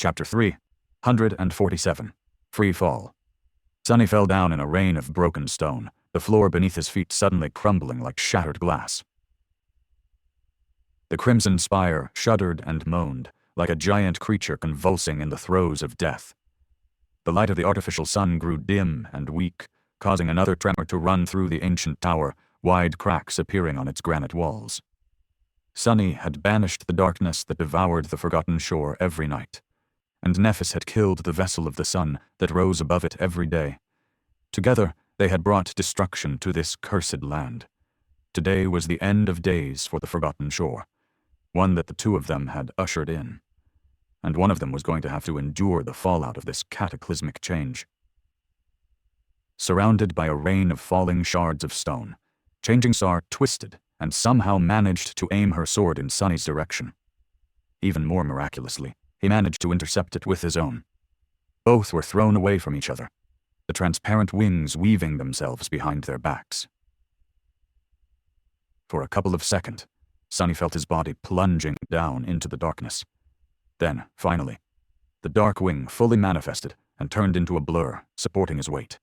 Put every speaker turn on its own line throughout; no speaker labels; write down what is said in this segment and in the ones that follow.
Chapter 347. Free Fall. Sunny fell down in a rain of broken stone, the floor beneath his feet suddenly crumbling like shattered glass. The crimson spire shuddered and moaned, like a giant creature convulsing in the throes of death. The light of the artificial sun grew dim and weak, causing another tremor to run through the ancient tower, wide cracks appearing on its granite walls. Sunny had banished the darkness that devoured the forgotten shore every night, and Nephis had killed the vessel of the sun that rose above it every day. Together, they had brought destruction to this cursed land. Today was the end of days for the forgotten shore, one that the two of them had ushered in, and one of them was going to have to endure the fallout of this cataclysmic change. Surrounded by a rain of falling shards of stone, Changing Star twisted and somehow managed to aim her sword in Sunny's direction. Even more miraculously, he managed to intercept it with his own. Both were thrown away from each other, the transparent wings weaving themselves behind their backs. For a couple of seconds, Sunny felt his body plunging down into the darkness. Then, finally, the dark wing fully manifested and turned into a blur, supporting his weight.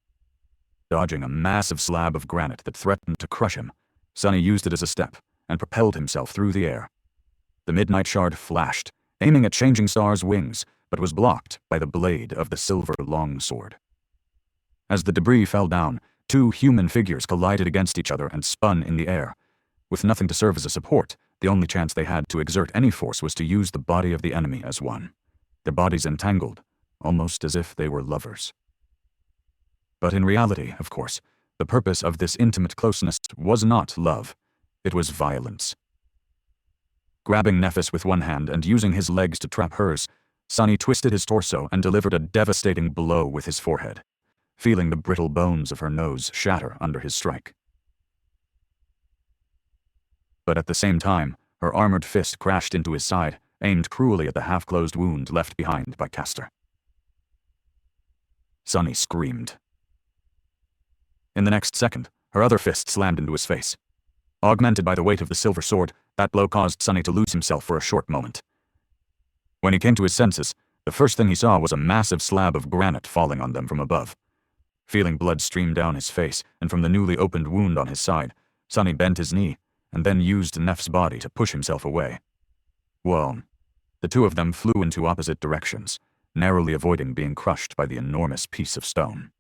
Dodging a massive slab of granite that threatened to crush him, Sunny used it as a step and propelled himself through the air. The midnight shard flashed, aiming at Changing Star's wings, but was blocked by the blade of the silver longsword. As the debris fell down, two human figures collided against each other and spun in the air. With nothing to serve as a support, the only chance they had to exert any force was to use the body of the enemy as one, their bodies entangled, almost as if they were lovers. But in reality, of course, the purpose of this intimate closeness was not love, it was violence. Grabbing Nephis with one hand and using his legs to trap hers, Sunny twisted his torso and delivered a devastating blow with his forehead, feeling the brittle bones of her nose shatter under his strike. But at the same time, her armored fist crashed into his side, aimed cruelly at the half-closed wound left behind by Castor. Sunny screamed. In the next second, her other fist slammed into his face. Augmented by the weight of the silver sword, that blow caused Sunny to lose himself for a short moment. When he came to his senses, the first thing he saw was a massive slab of granite falling on them from above. Feeling blood stream down his face and from the newly opened wound on his side, Sunny bent his knee and then used Neph's body to push himself away. Well, the two of them flew into opposite directions, narrowly avoiding being crushed by the enormous piece of stone.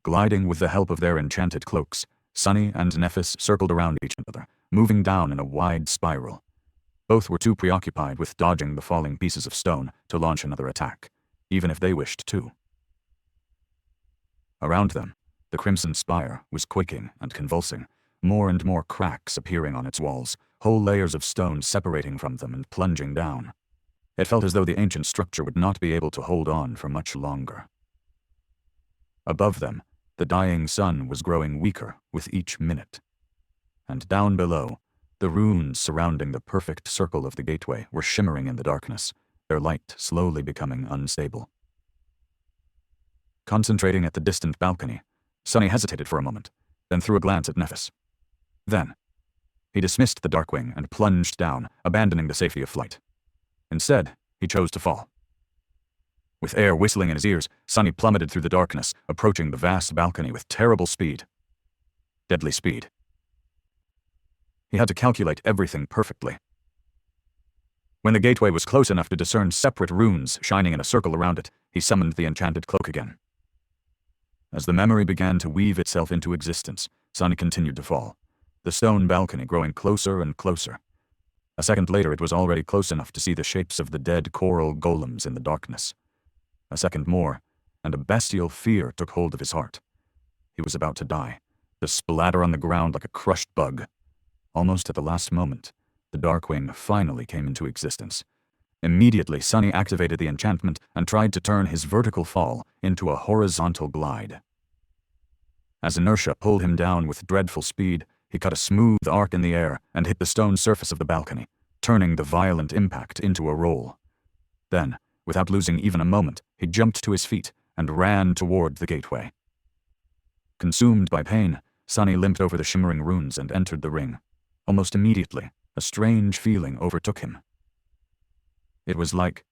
Gliding with the help of their enchanted cloaks, Sunny and Nephis circled around each other, moving down in a wide spiral. Both were too preoccupied with dodging the falling pieces of stone to launch another attack, even if they wished to. Around them, the crimson spire was quaking and convulsing, more and more cracks appearing on its walls, whole layers of stone separating from them and plunging down. It felt as though the ancient structure would not be able to hold on for much longer. Above them, the dying sun was growing weaker with each minute. And down below, the runes surrounding the perfect circle of the gateway were shimmering in the darkness, their light slowly becoming unstable. Concentrating at the distant balcony, Sunny hesitated for a moment, then threw a glance at Nephis. Then, he dismissed the Darkwing and plunged down, abandoning the safety of flight. Instead, he chose to fall. With air whistling in his ears, Sunny plummeted through the darkness, approaching the vast balcony with terrible speed. Deadly speed. He had to calculate everything perfectly. When the gateway was close enough to discern separate runes shining in a circle around it, he summoned the enchanted cloak again. As the memory began to weave itself into existence, Sunny continued to fall, the stone balcony growing closer and closer. A second later, it was already close enough to see the shapes of the dead coral golems in the darkness. A second more, and a bestial fear took hold of his heart. He was about to die, to splatter on the ground like a crushed bug. Almost at the last moment, the Darkwing finally came into existence. Immediately, Sunny activated the enchantment and tried to turn his vertical fall into a horizontal glide. As inertia pulled him down with dreadful speed, he cut a smooth arc in the air and hit the stone surface of the balcony, turning the violent impact into a roll. Then, without losing even a moment, he jumped to his feet and ran toward the gateway. Consumed by pain, Sunny limped over the shimmering runes and entered the ring. Almost immediately, a strange feeling overtook him. It was like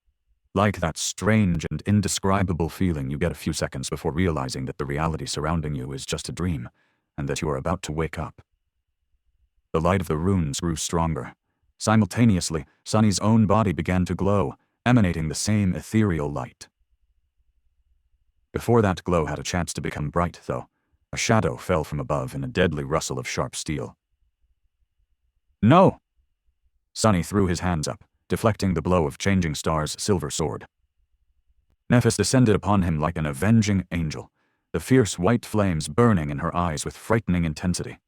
Like that strange and indescribable feeling you get a few seconds before realizing that the reality surrounding you is just a dream, and that you are about to wake up. The light of the runes grew stronger. Simultaneously, Sunny's own body began to glow, emanating the same ethereal light. Before that glow had a chance to become bright, though, a shadow fell from above in a deadly rustle of sharp steel. No! Sunny threw his hands up, deflecting the blow of Changing Star's silver sword. Nephis descended upon him like an avenging angel, the fierce white flames burning in her eyes with frightening intensity.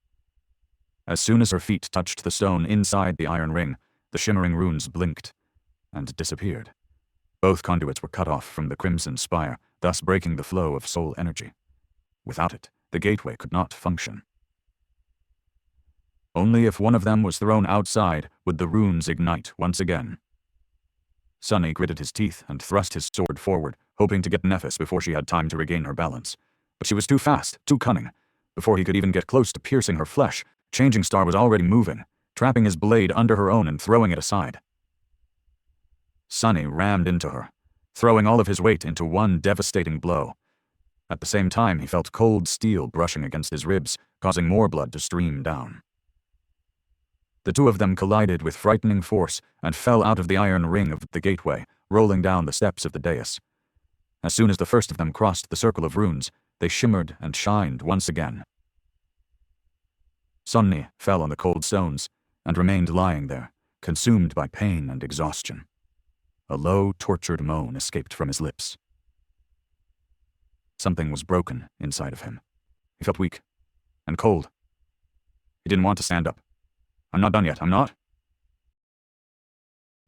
As soon as her feet touched the stone inside the iron ring, the shimmering runes blinked and disappeared. Both conduits were cut off from the Crimson Spire, thus breaking the flow of soul energy. Without it, the gateway could not function. Only if one of them was thrown outside would the runes ignite once again. Sunny gritted his teeth and thrust his sword forward, hoping to get Nephis before she had time to regain her balance. But she was too fast, too cunning. Before he could even get close to piercing her flesh, Changing Star was already moving, trapping his blade under her own and throwing it aside. Sunny rammed into her, throwing all of his weight into one devastating blow. At the same time, he felt cold steel brushing against his ribs, causing more blood to stream down. The two of them collided with frightening force and fell out of the iron ring of the gateway, rolling down the steps of the dais. As soon as the first of them crossed the circle of runes, they shimmered and shined once again. Sunny fell on the cold stones and remained lying there, consumed by pain and exhaustion. A low, tortured moan escaped from his lips. Something was broken inside of him. He felt weak and cold. He didn't want to stand up. I'm not done yet, I'm not.